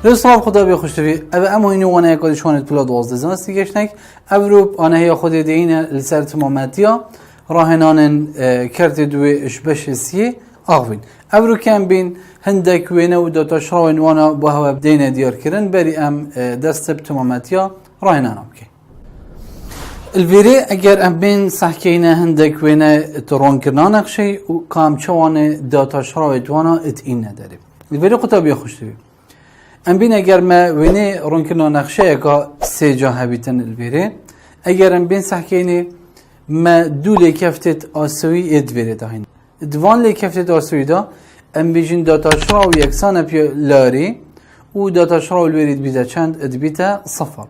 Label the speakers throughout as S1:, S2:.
S1: لسه خدا بيخشتفي اما اینو وانا یکادی شوانت پلا 12 زمستی گشتنک اوروب آنه هیا خود دینه لسر تمامتیا راهنانن کرد دوی اشبش سیه آغوین اورو کم بین هندک وینه و داتا شراوین وانا با هوا بدینه دیار کرن بری ام دست تمامتیا راهنان بکی الویره اگر ام بین سحکینه هندک وینه ترون کرنا نقشی و کام چوانه داتا شراوید وانا اتئین نداریم الویره قطع بیا خوشتوی ام بین اگر ما وینه رون کرنا نقشه اکا سه جا هبیتن الویره اگر ام بین سحکینه ما دو لیکفتت آسوی ادویره داهین دوان لیکفتت آسوی دا ام بیجین داتا شراو یکسان اپی لاری و داتا شراو الویرید بیده چند ادبیده صفر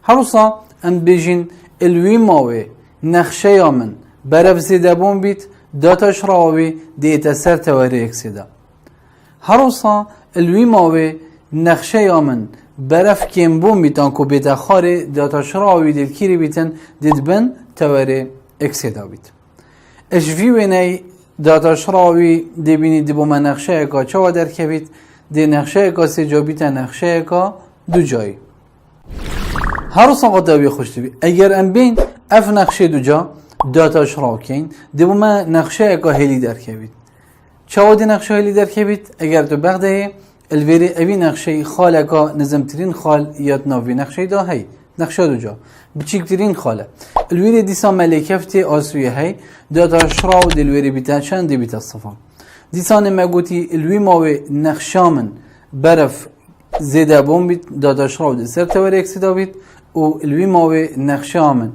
S1: هروسا ام بیجین الوی ماوی نقشه یامن برف زیده بون بیت داتا شراوی دیتا سر تواری اکسیده هروسا الوی ماوی نقشه یامن برف کم بون بیتان کو بیتا خاری داتا شراوی دید کیری بیتن دید بن تواری اکسیده بیت اشوی وینای داتا شراوی دی بینید دی بوم نقشه اکا چوا در کبید دی نقشه اکا سی جا بیت نقشه اکا دو جایی هر ساقط داوی خوشتی بی اگر ام بین اف نقشه دو جا داتا شراو کین دی بوم نقشه اکا هلی در کبید چوا دی نقشه هلی در کبید اگر تو بغده الویری اوی نقشه خال اکا نظمترین خال یاد ناوی نقشه دا هی نقشه دو جا بچیکترین خاله الویری دیسا ملیکفتی آسویه هی داتا شراو دلویری بیتا چند دی بیتا صفا دیسا نمگوتی الوی ماوی نقشامن برف زیده بون بیت داتا شراو دی سر توری اکسی دا بیت و الوی ماوی نقشامن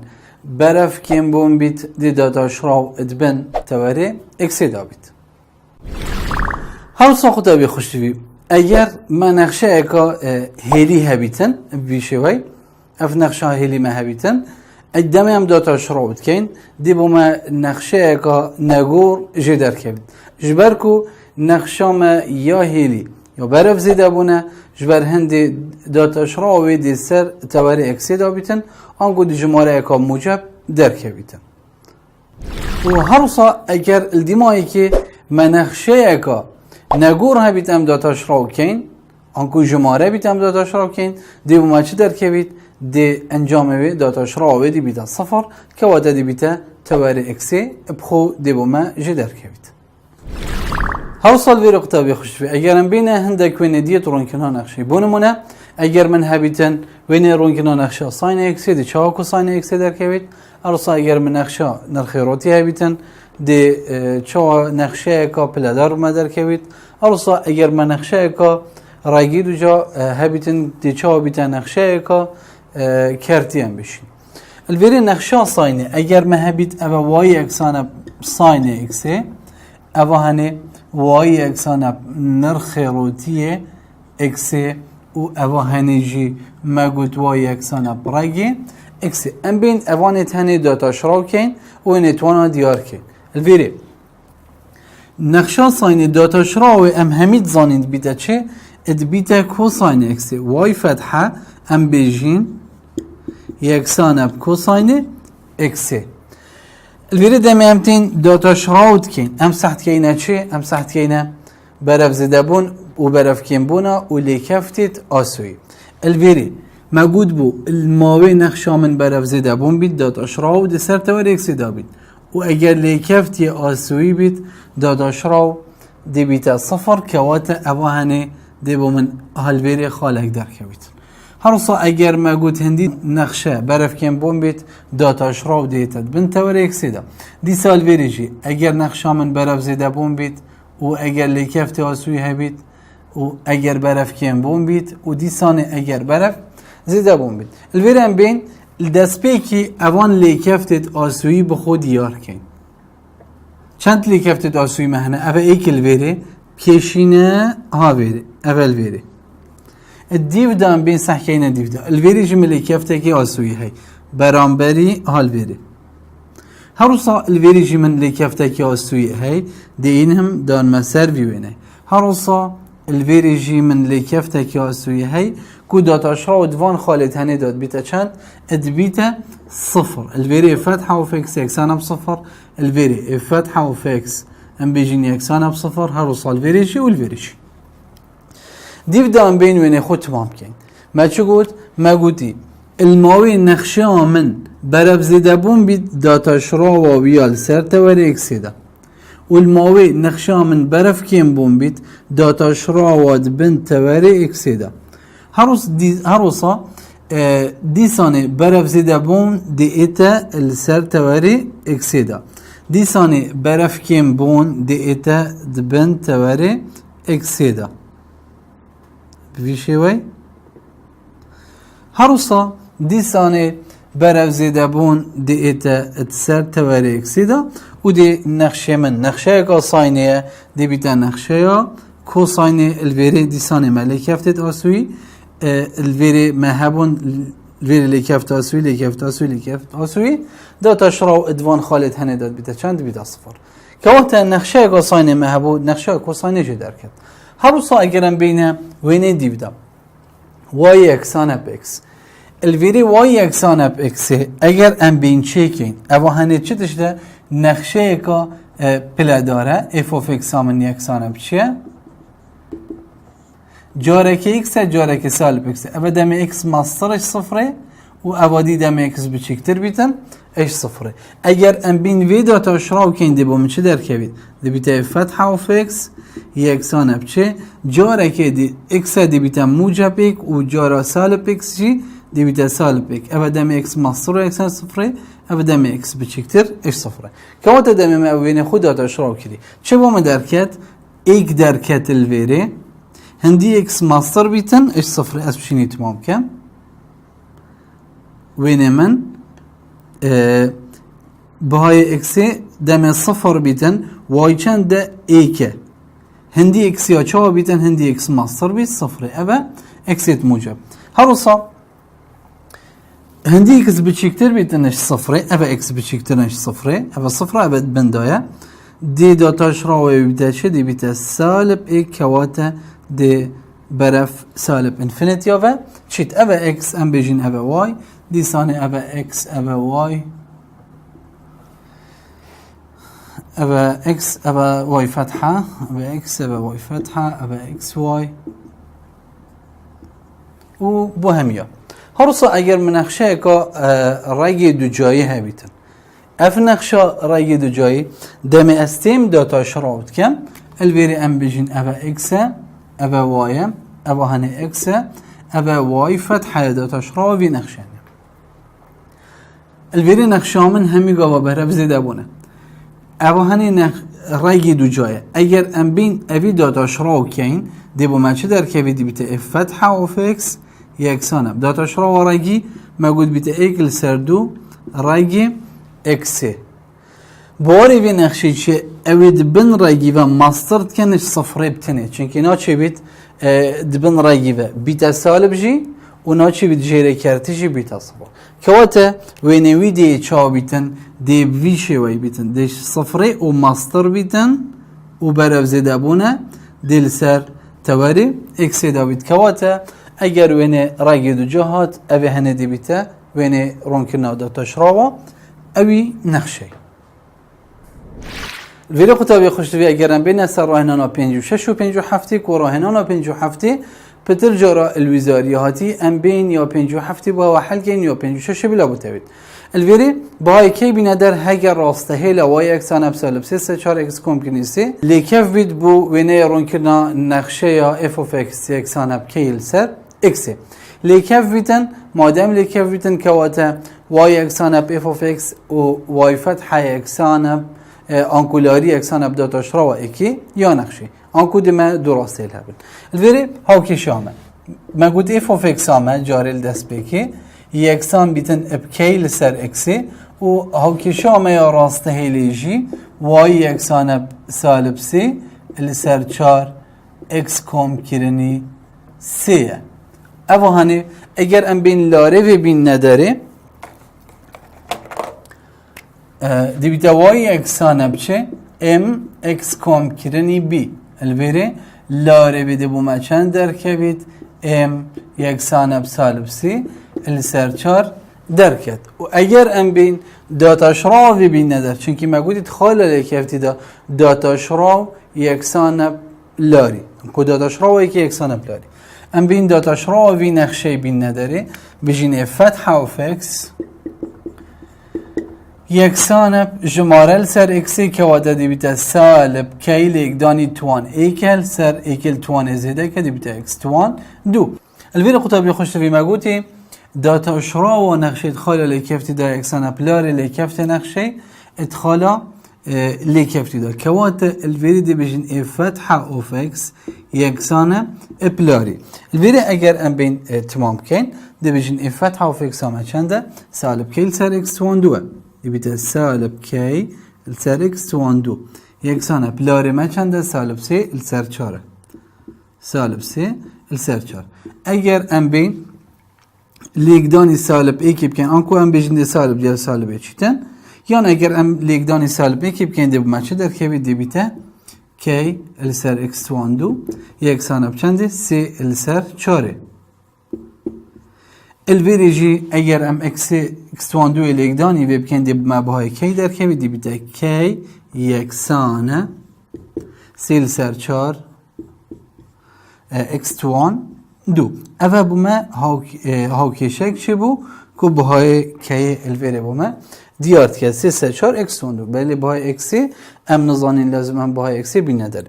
S1: برف کم بون بیت دی داتا شراو ادبن توری اکسی دا بیت هر ساخو دا بی خوشتی بی اگر ما نقشه اکا هیلی هبیتن بیشوی اف نقشه هلی مهبیتن ادامه هم داتا شروع کن دی بوم نقشه اکا نگور جدر کبید جبر کو نقشه ما یا هلی یا برف زیده بونه جبر هندی داتا شروع دی سر تواری اکسی دابیتن آنگو دی جماره اکا موجب در کبیتن و هر سا اگر الدیمایی که ما نقشه اکا نگور هبیتم داتا شروع کن آنگو جماره بیتم داتا شروع کن دی بوم چی در کبید دی انجام وی داتا شراوی دی بیتا صفر که واده دی بیتا تواری اکسی بخو دی بوما جدر کبید هاو سال وی رقطابی خوش بی اگرم بین هندک وینه دیت رونکنا نقشی بونمونه اگر من هبیتن وینه رونکنا نقشه ساین اکسی دی چاکو ساین اکسی در کبید ارسا اگر من نقشه نرخیراتی هبیتن دی چا نقشه اکا پلدار ما در کبید ارسا اگر من نقشه اکا رایگی دو جا هبیتن دی چا بیتن نقشه اکا کرتیم بشین الویری نقشه ساینه اگر ما هبید اوه وای اکسانه ساینه اکسه اوه هنه وای اکسانه نرخ روتیه اکسه و اوه هنه جی مگوت وای اکسانه برگی اکسه ام بین اوانه تنه داتا شراو کن و نتوانا دیار کن الویری نقشه ساینه داتا شراو ام همید زانید بیده چه اد بیده کو ساینه اکسه وای فتحه ام بیجین یکسان اب کوساینه اکسه الویره دمی امتین داتا شراود کن ام سحت کینه چه؟ ام سحت کینه برف زده بون و برف کن بونا و لیکفتید آسوی الویره مگود بو الماوی نقشا من برف زده بون بید داتا شراود سر تور اکسی دا بید و اگر لیکفتی آسوی بید داتا شراو دی بیتا صفر کوات اوهانه دی بو من هالویره خالک در کبید هرسا اگر ما گوت هندی نقشه برف کم بون بیت داتا شراو دیتد بن توری اکسیده دی سال ویریجی اگر نقشه من برف زیده بون بیت و اگر لیکفت آسوی هبید و اگر برف کم بون بیت و دی سانه اگر برف زیده بون بیت الویرم بین دست پی که اوان لیکفت آسوی بخود دیار کن چند لیکفت آسوی مهنه اوه ایک الویره پیشینه ها ویره اول ویره الديف دام بين صحكينا ديف دا الفيري جملة كيفتكي آسوي هاي برامبري هالفيري هروسا الفيري جملة كيفتكي آسوي هاي دينهم دان مسار بيوينه هروسا الفيري جملة كيفتكي آسوي هاي كو داتا شاو دوان خالد هني داد بيتا چند ادبيتا صفر الفيري فتحة وفيكس يكسانا بصفر الفيري فتحة وفيكس ام بيجين يكسانا بصفر هروسا الفيري جي والفيري جي دیو دام بین وینه خود تمام کن ما چه گوت؟ ما گوتی الماوی نقشه من برف زده بون بید داتاشرا و ویال سر توری اکسیده والماوي نقشا من برف كيم بون بيت داتا شراوات بنت تواري اكسيدا هروسا دي ساني برف زيدا بون دي اتا السر تواري اكسيدا دي ساني برف كيم بون دي اتا بنت تواري اكسيدا بفي وي هروسا دي ساني برف زيدا بون دي اتا السر تواري اكسيدا ودي نقشه من نقشه كوساينيه دي بيتا نقشه كوسايني الفيري دي ساني ملكفتت اسوي الفيري مهبون الفيري لكفت اسوي لكفت اسوي لكفت اسوي دا تشراو ادوان خالد هنه داد بيتا چند بيتا صفر كوقت نقشه كوسايني مهبو نقشه كوسايني جي دركت هروسا اگرم بين ويني دي بيتا y يكسان اب x الفيري y يكسان اب x اگر ام بين چيكين او هنه چه تشده نقشه که پلا داره f of x همون یکسانه بچیه جاره که x جاره که سالب x اما دم x مصدرش صفره و اوادی دم x بچیکتر بیتن اش صفره اگر ام بین وی داتا شراو که این دی با من چه در که بید دی بیتا فتحه of x یکسانه بچه جاره که دی x دی بیتا موجب x و جاره سالب x جی دی بیتا سالب x اما دم x مصدر x صفره ابدا م اكس بچکتر اش صفره كوات دم ما وين خود داتا شراو كدي چه بوم دركت ايك دركت الفيري هندي اكس ماستر بيتن اش صفره اس بشيني تمام كان وين من بهاي اكس دم صفر بيتن واي چند ايك هندي اكس يا چا بيتن هندي اكس ماستر بيت صفره ابا اكس موجب هروصا هندي اكس بتشيكتر بيتنش صفري ابا اكس بتشيكترنش صفري ابا صفر ابا بندايا دي داتا شراوي بيتا شدي بيتا سالب اي كواتا دي برف سالب انفينيتي اوفا شيت ابا اكس ام بيجين ابا واي دي ثاني ابا اكس ابا واي ابا اكس ابا واي فتحة ابا اكس ابا واي فتحة ابا اكس واي و بوهمية هرصا اگر منقشه که رای دو جایی هبیتن اف نقشه رای دو جایی دم استیم داتا شراوت کم الویری ام بجین ابا اکس ابا واي ابا هنه اکس ابا واي فتحه داتا شراوی نقشه الویری نقشه من همی گاوا بهره بزیده بونه ابا هنه رای دو جایی اگر ام بین اوی داتا شراو کین دی بو مچه در که دی بیته اف فتحه و فکس یکسانه داتا شرا و رایگی موجود بیت ایکل سردو رایگی اکسه باری وی نقشه چه اوید بن رایگی و ماسترد کنش صفره بتنه چونکه اینا چه بیت دبن رایگی و بیت سالب جی و نا چه بیت جیره کرتی جی بیت صفر کواته وینوی دی چا بیتن دی ویشه وی بیتن دیش صفره و ماستر بیتن و برف زده بونه دل سر تواری اکسه دابید کواته اگر وینه رای دو جهات اوی هنه دی بیته وینه رونکرنا داتا شراوا اوی نقشه ویدیو خطابی خوشتوی اگرم بین سر راهنانا 56 و 57 که راهنانا 57 پتر جارا الوزاری هاتی ام بین یا 57 با وحل کن یا 56 بلا بتوید الویری با کی بینه در هگر راسته هیلا وای اکسان ابسالب 3 4 اکس کمپینیسی لیکف بید بو وینه رونکرنا نقشه یا اف اف اکس اکسان اب کیل سر اکس لیکف بیتن مادام لیکف بیتن کواته وای اکسان اب اف اف اکس و وای فتح اکسان اب آنکولاری اکسان اب داتا شرا و اکی یا نقشه آنکو دم دراسته الهبل الویری هاوکی شامه ما گود اف اف اکس آمه جارل دست بکی یکسان بیتن اب کیل سر اکسی و هاوکی شامه یا راسته هیلیجی وای یکسان اب سالب سی السر 4 اکس کم کرنی سیه اوه هنی اگر ام بین لاره و بین نداره دی بیتا وای اکسانه بچه ام اکس کم کرنی بی الویره لاره بیده بو ما چند درکه بید ام یکسانه بسالب سی السر 4 درکت و اگر ام بین داتا شراو بین ندار چونکه ما گودید خاله لیکفتی دا داتا شراو یکسانه لاری کو داتاش راوی که یکسان پلاری ام بین داتاش راوی نقشه بین نداره بجین فتح و فکس یکسان جماره سر اکسی که واده دی بیتا سالب کیل اکدانی توان ایکل سر ایکل توان ازیده که دی بیتا اکس توان دو الویر قطابی خوش تفی مگوتی داتا اشرا و نقشه ادخال لیکفتی دا یکسان پلاری لیکفت نقشه ادخالا لیکفتی دا که واده الویری دی بجین فتح و فکس یکسان پلاری الویری اگر ام بین تمام کن دی بجین فتح و فکس همه چنده سالب کیل سر اکس توان دوه يبقى سالب كي السر اكس توان دو يكسانا بلاري ما چنده سالب سي السر چاره سالب سي السر چار اگر ام بين ليقداني سالب ايكي بكن انكو ام بيجن دي سالب دي سالب ايچتن يان اگر ام ليقداني سالب ايكي بكن دي بما چه در كبي دي بيتا كي السر اكس توان دو يكسانا بچنده سي السر چاره الویریجی اگر ام اکس توان دو الیگدانی و بکن دی مبهای کی در که دی بیده کی یکسانه سیل سر چار اکس توان دو اوه بومه هاوکیشک چه بو که بهای کی الویری بومه دیارت که سی سر چار اکس توان دو بلی بهای اکسی ام نظانین لازم ام بهای اکسی بین نداره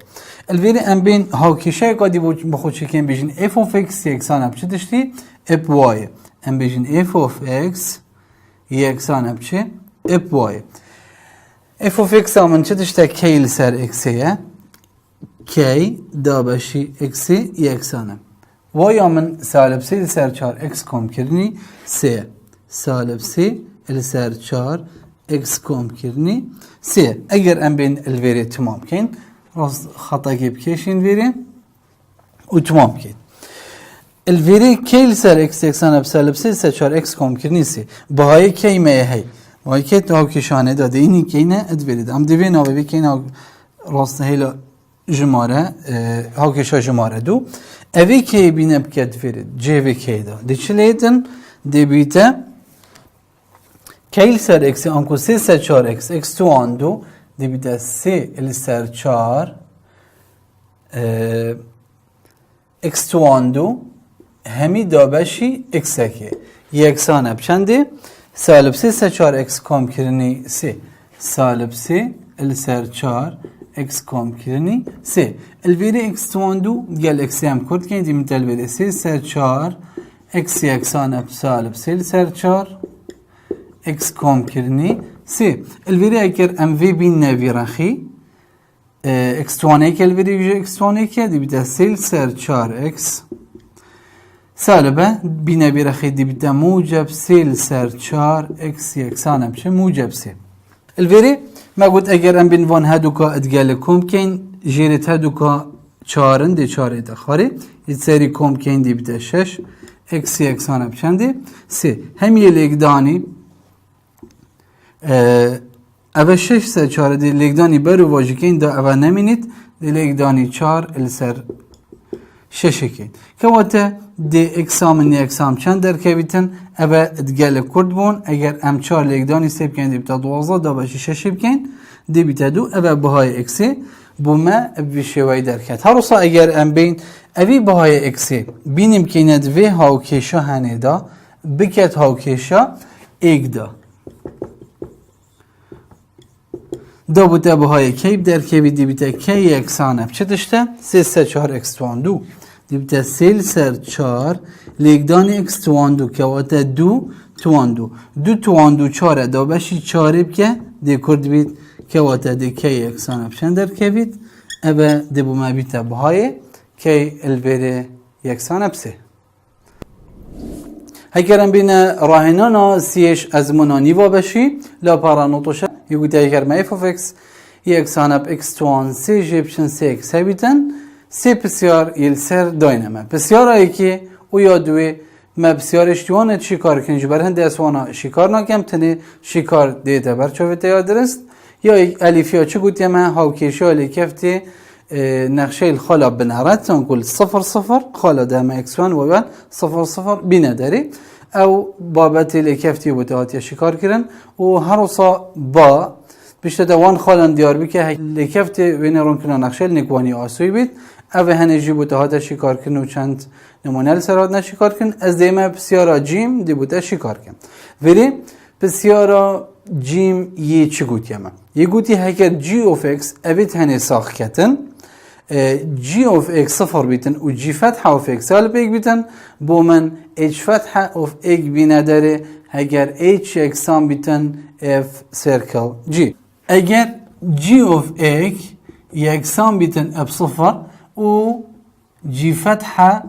S1: الویری ام بین هاوکیشک قدی بخود چکن بیشین اف of x یکسانه بچه داشتی اپ وای ام بیشین f of x یکسانه بچه اپ وای f of x همون چه داشته کیل سر x یه کی دا باشی x یکسانه وای همون سالب سی سر چار x کم کردنی سه سالب سی سر چار x کم کردنی سه اگر ام بین الویری تمام کن راست خطا کی بکشین ویری و تمام کن الویری کیل سر اکس یکسان بسالب سی سر چار اکس کم کرنی سی بهای کی میه هی بهای که تو کشانه داده اینی که اینه ادویرید ام دوی ناوی که اینه راست هیلا جماره ها کشا جماره دو اوی که بینه بکد ادویرید جیوی که دا دی چلیدن دی بیته کیل سر اکس انکو سی سر چار اکس اکس تو آن دو دی بیته سی ال سر چار اکس تو آن دو همی دابشی اکس که یکسانه بچنده سالب سی سر چار اکس کم کرنی سی سالب سی ال سر چار اکس کم کرنی سی الویری اکس توان دو گل اکسی هم کرد کنید دیمیت الویری سی سر چار اکس یکسانه سالب سی سر چار اکس کم کرنی سی الویری اگر ام وی بین نوی رخی اکس توانه که الویری اکس توانه که دیمیت سی سر چار اکس سالبه بینه بیرخی دی بیده موجب سیل سر چار اکس یکسانه بشه موجب سی الویری ما گوت اگر ام بین وان هدو که ادگل کم کن جیرت هدو که چارن دی چاره دخاری ایت سری کم کن دی بیده شش اکس یکسانه بچنده سی همیه لیگدانی اوه شش سر چاره دی لیگدانی برو واجه کن دا اوه نمینید دی لیگدانی چار السر ششه کن که واته دی اکسامن اکسام چند در کویتن اوه ادگل کرد بون اگر ام چار لیگدانی سیب کن دی بیتا دوازده دا باشی ششه بکن دی بیتا دو اوه بهای اکسی بومه بیشوی در کت هر روزا اگر ام بین اوی بهای اکسی بینیم که ندوی هاوکیشا هنه دا بکت هاوکیشا ایگ دا دا بوده بهای کیب در کوی دی بیتا کی اکسانه چه داشته؟ سی سه چهار اکس توان دو دی بیتا سیل سر چار لیگدان اکس توان دو که واتا دو توان دو دو توان دو چاره دا باشی چاره بکه دی کرد بید که واتا دی کی اکسانه بشن در کوید اوه دی بومه بیتا بهای کی الویره یکسانه بسه اگرم بین راهنانا سیش از منانی و بشی لا پارانوتوشه یکو تا اگر ما اف of x یکسانه ب x توان سی جیبشن سی اکس هبیتن سی بسیار یل سر داینمه بسیار هایی که او یادوی ما بسیار اشتوانه چی کار کنی جبر هنده اسوانا شکار نکم تنه شکار دیده بر چوه تیار درست یا الیفیا چه گوتی ما هاوکیشا الیکفتی نقشه الخالا بنهرت تنقل صفر صفر خالا ده ما اکسوان و بعد صفر صفر بینه داری او بابت الیکفتی و بتاعتی شکار کردن و هر روزا با بیشتر دوان خالن دیار بی که لیکفتی وینرون کنه نقشه نکوانی آسوی بید اوه هنجی بوده ها شکار کن و چند نمونه لسرات نشکار کن از دیمه بسیارا جیم دی بوده شکار کن ولی بسیارا جیم یه چی گوتی همه یه گوتی هکر جی اوف اکس اوید هنه ساخ کتن جی اوف اکس صفر بیتن و جی فتح اوف اکس سالب ایک بیتن با من اچ فتح اوف ایک بی نداره اگر اچ یکسان بیتن اف سرکل جی اگر جی اوف ایک یکسان بیتن اف صفر و جی فتح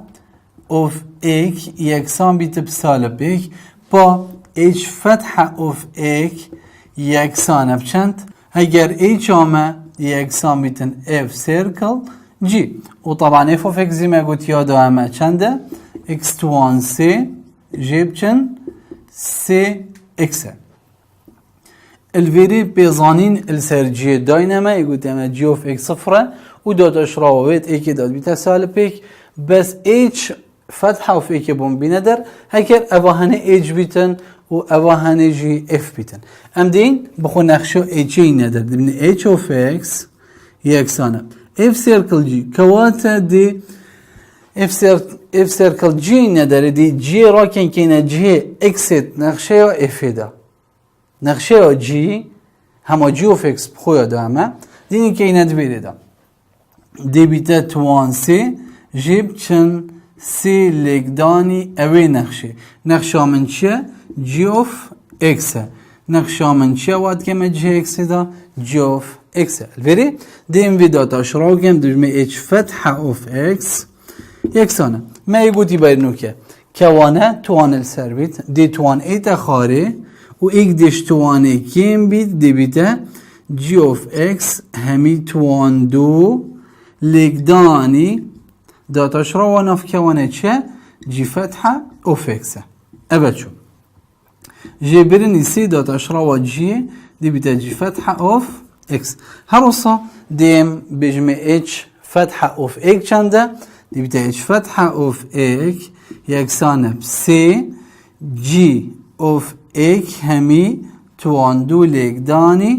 S1: اوف ایک یکسان بیتن بسالب ایک با اچ فتح اوف ایک یکسان اف چند اگر اچ آمه یکسان بیتن اف سرکل جی و طبعا اف اوف اکس زی ما قلت یاده همه چنده اکس توان سی جیب چند سی اکسه الویری بیزانین السرجی داینما يقول تمام جي اوف اكس صفرة ودوت اشراويت ايكي دوت بيتا سالب ايك بس اتش فتحه في ايكي بون بندر هكر اواهنه اتش بيتن و اواهنه جي اف بيتن ام دين بخو نخشو اتش ندر ضمن اتش اوف اكس يكسانه اف سيركل جي كواتا دي اف سيركل جي ندر دي جي راكن كينا جي اكسيت نخشو اف دا نقشه جی همه جی اوف اکس بخویا دامه دینی که اینه دویده دام دیبیته توان سی جیب چن سی لگدانی اوی نقشه من چیه؟ جی اوف اکسه نقشه من چیه واد که من جی اکسی دا؟ جی اوف اکسه الوری دیم ویدا تاشراو گم دوشمه اچ فتح اوف اکس یکسانه ما یگوتی باید که کوانه توان السربیت دی توان ایت خاره و ایک دیش توانه کیم بید دی بیده جی اوف اکس همی توان دو لگدانی داتاش را و نف کوانه چه؟ جی فتحه اوف اکسه اوه چون جی برنی سی داتاش را و جی دی بیده جی فتحه اوف اکس هر اصا دیم بجمع اچ فتحه اوف اک چنده دی بیده اچ فتحه اوف اک یکسانه سی جی اوف ایک همی توان دو لگدانی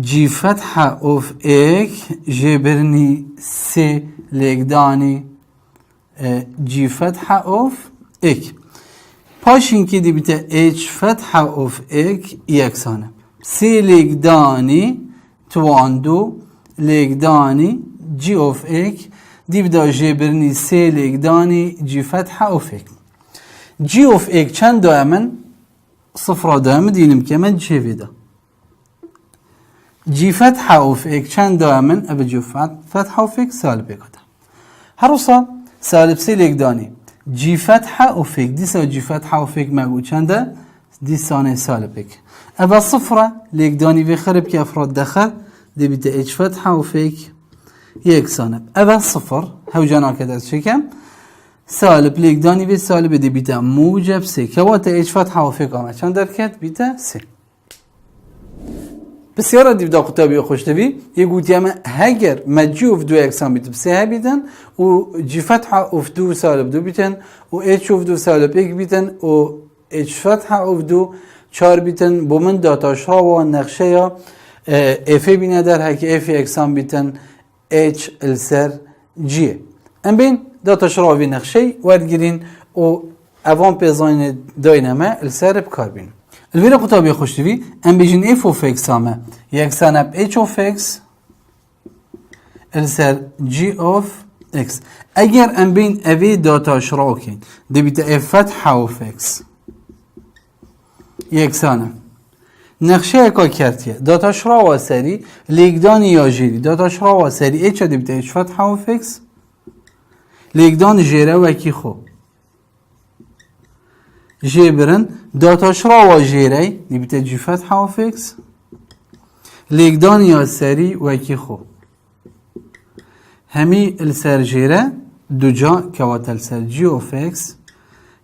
S1: جی فتح اوف ایک جبرنی سی لگدانی جی فتح اوف ایک پاشین که دی بیته اچ فتح اوف ایک یکسانه سی لگدانی توان دو لگدانی جی اوف ایک دی بیده جبرنی سی لگدانی جی فتح اوف ایک جی اوف ایک چند دائما صفر دائما دينم كمان جي في ده جي فتحة اوف ایک چند دائما ابي جي فتحة اوف ایک سالب ایک ده هروسا سالب سی لگدانی جي فتحة اوف ایک دي سو جي فتحة اوف ایک مگو چنده دي سانه سالب ایک ابا صفرة لگدانی في خرب كي افراد دخل دي بيتا اچ فتحة اوف ایک یک سانب ابا صفر هو جانا كده شكم سالب لگدانی به سالب دی بیتا موجب سی که واتا اچ فتحه و فکر آمد چند درکت بیتا سی بسیار دیو دا قطابی خوشتوی یه گوتی همه هگر مجی اوف دو اکسان بیتا بسی ها بیتن و جی فتحه اوف دو سالب دو بیتن و اچ اوف دو سالب ایک بیتن و اچ فتحه اوف دو چار بیتن بومن داتاش ها و نقشه یا افی بینه در هکی افی اکسان بیتن اچ السر جیه ام بین داتاش راوی نقشه وردگیرین و اوان پیزاین داینامه السر بکار بین الویر قطابی خوشتوی ام بیجین اف اوف اکس همه یکسان اپ اچ اوف اکس السر جی اوف اکس اگر ام بین اوی داتاش راو کن دبیتا اف فتح اوف اکس یکسانه نقشه اکا کرتیه داتاش راو سری لیگدانی یا جیری داتاش راو سری اچ دبیتا اچ فتح اوف اکس لگدان جیره وکی خو جیبرن داتاش را و جیره نبیته جی فتح اوف اکس لگدان یا سری وکی خو همی السر جیره دو جا کوات السر جی اوف اکس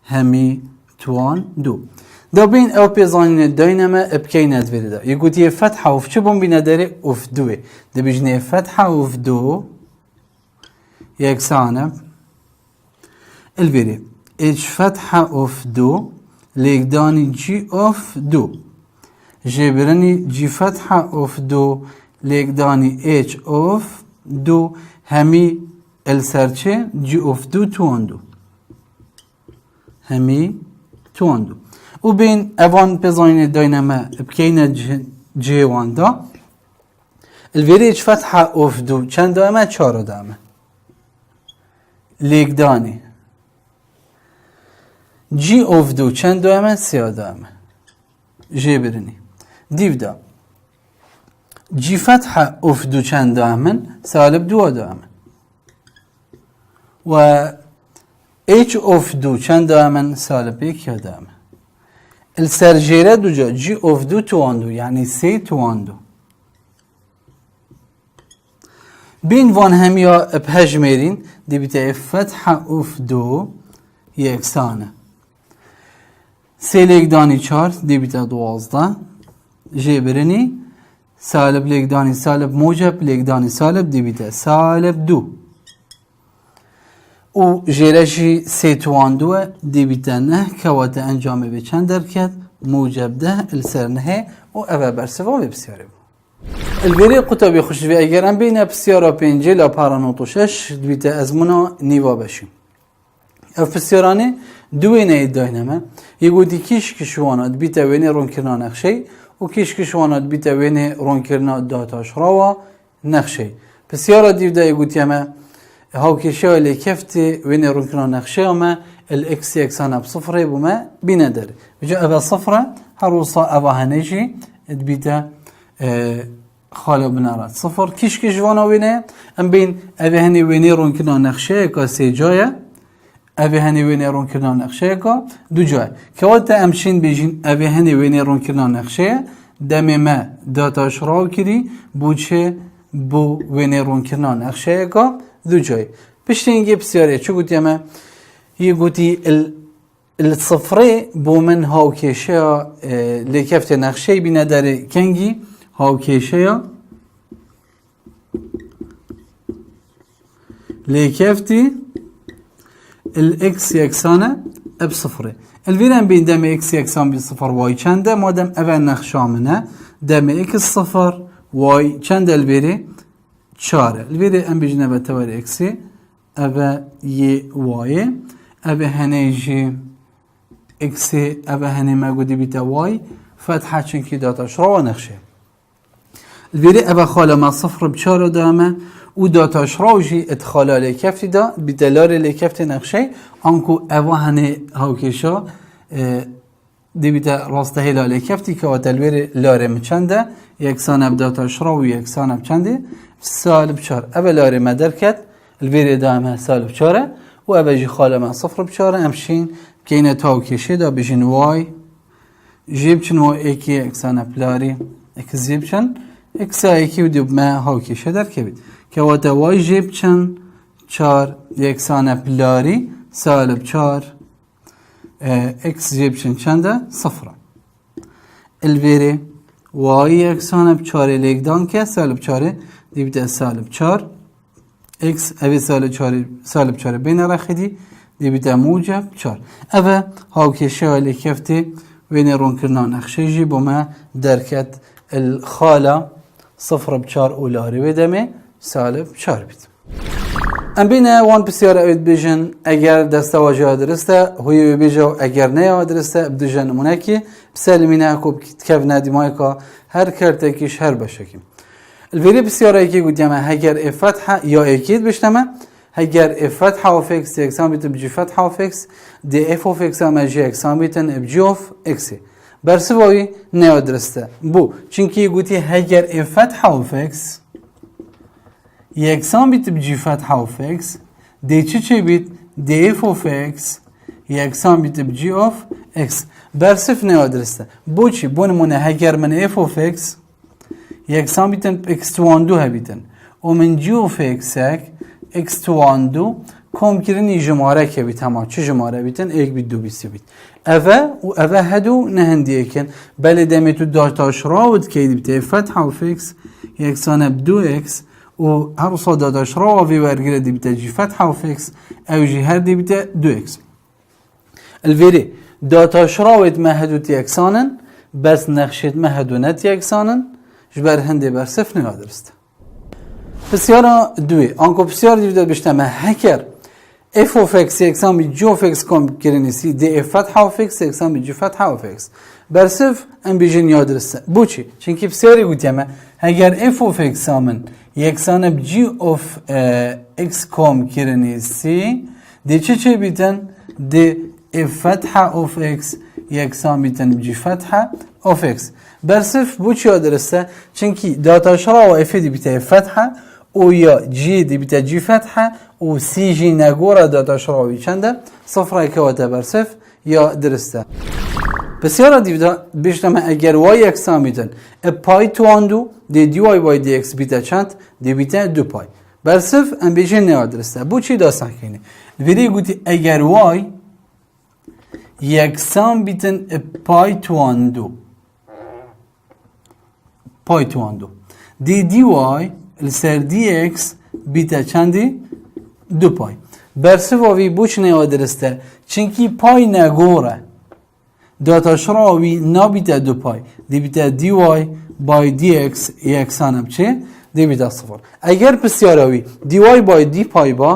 S1: همی توان دو دا بین او پیزانین داینما ابکی ندویده دا یه گوتی فتح اوف چه بون بینه داره اوف دوه دا بجنه فتح اوف دو یکسانه البری اچ فتحه اوف دو لگدانی جی اوف دو جبرنی جی فتحه اوف دو لگدانی اچ اوف دو همی السرچه جی اف دو توان دو همی توان دو و بین اوان بزاین داینما بکینه جیوان دا الویریج فتحه اف دو چند دامه؟ 4 دامه لیگدانی جی اف دو چند دامه؟ 3 دامه جی برنی دیو دا جی فتحه اف دو چند دامن؟ سالب 2 دامه و اچ اف دو چند دامن؟ سالب 1 دامه السرجیره دو جا جی اف دو توان دو یعنی 3 توان دو بین وان همیا بهجمرین دی بیته فتحه اف دو یکسانه 3 لیگدانی 4 دی بیته 12 جی برنی سالب لیگدانی سالب موجب لیگدانی سالب دی بیته سالب 2 و جیرشی 3 توان دو دی بیته نه کواته انجامه به چند درکت موجب ده السرنه و اوه برسوان بسیاره بود البری قطبی خوشوی اگرم بین بسیارا 5 لا پارانوتوشش دویته ازمونا نیوا بشیم اف بسیارانه دوینه داینمه یگودی کیش کشوانات بیته وینه رون کرنا نقشه و کیش کشوانات بیته وینه رون کرنا داتاش راوا نقشه بسیارا دیوده یگودی همه هاو کشه ولی کفتی وینه رون کرنا نقشه اما الاکس یکسانه بصفره بومه بینه داره بجا اوه صفره هر روصا اوه هنجی بیته خاله بنارات صفر کش وانا وینه ام بین اوه هنی وینه رون کنا نقشه که 3 جایه اوه هنی وینه رون کنا نقشه که 2 جایه که وقت امشین بیجین اوه هنی وینه رون کنا نقشه دمی ما داتاش راو کری بوچه بو وینه رون کنا نقشه که 2 جایه پشت اینگه بسیاره چو گوتی اما یه گوتی الصفره بو من هاو کشه لکفت نقشه بینه داره کنگی هاو کشه لکفتی الاکس یکسانه اب صفره الویرم بین دم اکس یکسان بی صفر وای چنده مادم اول نقشامنه دم اکس صفر وای چند الویره 4 الویره ام بیجنه به تور اکسی اوه یه وای اوه هنیجی اکسی اوه هنی مگودی بیتا وای فتحه چنکی داتاش را نقشه الویره اوه خاله ما صفر ب4 دامه او داتاش راوجی ادخاله لیکفتی دا بیدلار لیکفت نقشه آنکو اوه هنی هاوکیشا دی بیتا راسته هلا لیکفتی که و تلویر لاره مچنده یکسانه بداتاش راو یکسانه بچنده سالب 4 اوه لاره مدرکت الویره دامه سالب 4 و اوه جی خاله ما صفر ب4 امشین که اینه تاوکیشه دا بجین وای جیب چن و ایکی یکسانه پلاری اکس جیب چن اکسا ایکی و دیب ما هاوکیشه در که بید که واتا وای جیب چن 4 یکسانه پلاری سالب 4 اکس جیب چن چنده صفره الویره وای یکسانه ب 4 لیگدان که سالب 4 دیبیده سالب 4 اکس اوی سالب 4 بین رخیدی دیبیده موجب 4 اوه هاوکیشه ولی کفتی وین رون کرنا نقشه جی بوما درکت الخاله صفر ب4 اولاری بدمه سالب 4 بید ام بینه وان بسیار اوید بیجن اگر دسته واجه درسته هوی بیجه و اگر نه درسته بدجن نمونه که بسلمینه اکوب کف ندیمای که هر کرده کش هر بشکیم الویری بسیار ایکی گودیم اگر فتحه یا ایکید بشتمه اگر فتحه و فکس یکسان بیتن بجی فتحه و فکس دی اف و فکس هم اجی یکسان بیتن بجی of اکسی برسوایی نه درسته بو چونکی گوتی اگر فتحه و فکس یکسان بیت بجی فتحه و فکس دی چی بیت دی اف و فکس یکسان بیت بجی of اکس برسف نه درسته بو چی بو نمونه اگر من اف و فکس یکسان بیتن اکس توان دو هبیتن و من جی of اکسک اکس توان دو کم کرنی جماره که بیت همه چه جماره بیتن ایک بیت دو بیسی بیت اوه و اوه هدو نهندیه کن بله دمیتو داتاش راود که بیت فتحه و فکس یکسانه بدو اکس و هر صدا داتاش راوی ورگره دی بیت جی فتحه و فکس او جی هر دی بیت دو اکس الویری داتاش راود مهدو تیکسانن بس نقشت مهدو نت یکسانن جبر هنده بر صفر نگاه درسته بسیارا دوی آنکو بسیار دیو داد بشتمه هکر اف اوف اکس یکسان بی جو اوف اکس کم کرنیسی دی اف فتح اوف اکس یکسان بی جو فتح اوف اکس برسف ام بیجن یاد رسه بوچی چونکی بسیاری گوتیمه اگر اف اوف اکس من یکسان بی جی اوف اکس کم کرنیسی دی چه بیتن دی اف فتح اوف اکس یکسان بیتن بی جی فتح اوف اکس برسف بوچی یاد رسه چونکی داتا شرا و اف دی بیته فتحه او یا جی دی بیته جی فتحه و سی جی نگوره داتا شراوی چنده صفره که واته برسف یا درسته بسیار دیودا بیشتر اگر وای یکسان بیتن پای تو اندو دی وای بای دی اکس بیته چند دی بیته دو پای برسف ام بیجن نه درسته بو چی داستان کنی ویدی گوتی اگر وای یکسان بیتن پای تو اندو پای تو اندو دی وای لسر دی اکس بیته چندی دو پای برسه واوی بوچ نه درسته چونکی پای نگوره داتا شراوی نبیته دو پای دی بیته دی وای بای دی اکس یکسان بچه دی بیته صفر اگر بسیاروی دی وای بای دی پای با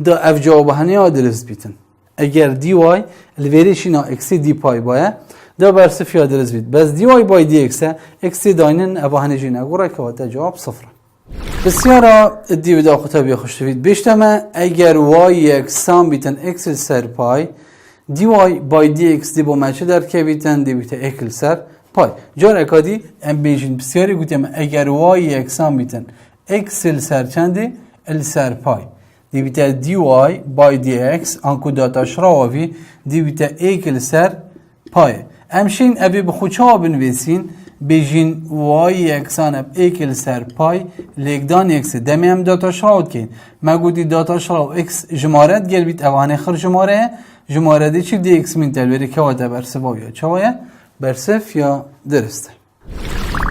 S1: دا اف جواب هنه درست بیتن اگر دی وای الویریشی نا اکسی دی پای بایه دا برسه فیا درست بیت بس دی وای بای دی اکسه اکسی داینن ابا هنه جی نگوره که واتا جواب صفر بسیارا دیو دا خطابی خوش شوید بیشتمه اگر وای یکسان بیتن اکس سر پای دی وای بای دی اکس دی با مچه در که بیتن دی بیتن اکل سر پای جار اکادی ام بیشین بسیاری گوتیم اگر وای یکسان بیتن اکس سر چنده ال سر پای دی بیتن دی وای بای دی اکس آنکو داتا شراوی دی بیتن اکل سر پای امشین ابی بخوچا بنویسین بیجین وای یکسان اب اکل سر پای لیکدان یکس دمی هم داتا شراود کن ما گوتی داتا شراو اکس جمارت گل بیت اوانه خر جماره دی چی دی اکس من تلویری که واده برسه یا چوایه برسف یا درسته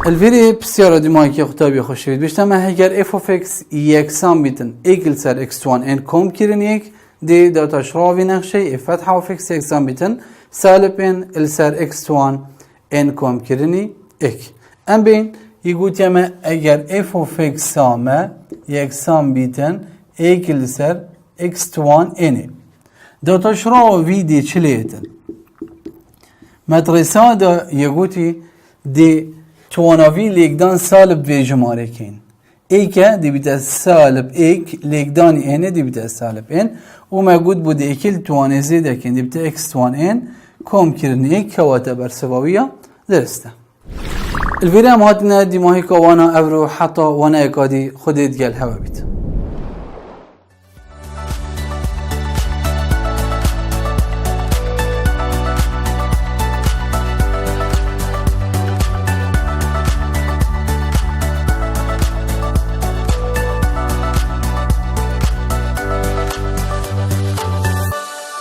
S1: الویری بسیار دیمایی که خطابی خوش شوید بیشتر اگر اف اوف اکس یکسان بیتن اکل سر اکس توان این کم کرن یک دی داتا شراوی نقشه اف فتح اوف اکس یکسان بیتن سالب این ال سر اکس توان این کم کرنی ایک ام بین یگوت یما اگر اف اوف اکس سامه یکسان بیتن ایکل سر اکس توان اینه داتا شراو وی دی چلیتن مدرسه دا یگوتی دی تواناوی لیکدان سالب وی جماره کن ایکه دی بیت سالب ایک لیکدان اینه دی بیت سالب این و مگود بود ایکل توانه زیده کن دی بیت اکس توان این کم کرن ایک کواته برسواویه درسته الفيديو هم هاتنا دي ماهي كوانا افرو حتى وانا يكادي خديت قال هوا بيت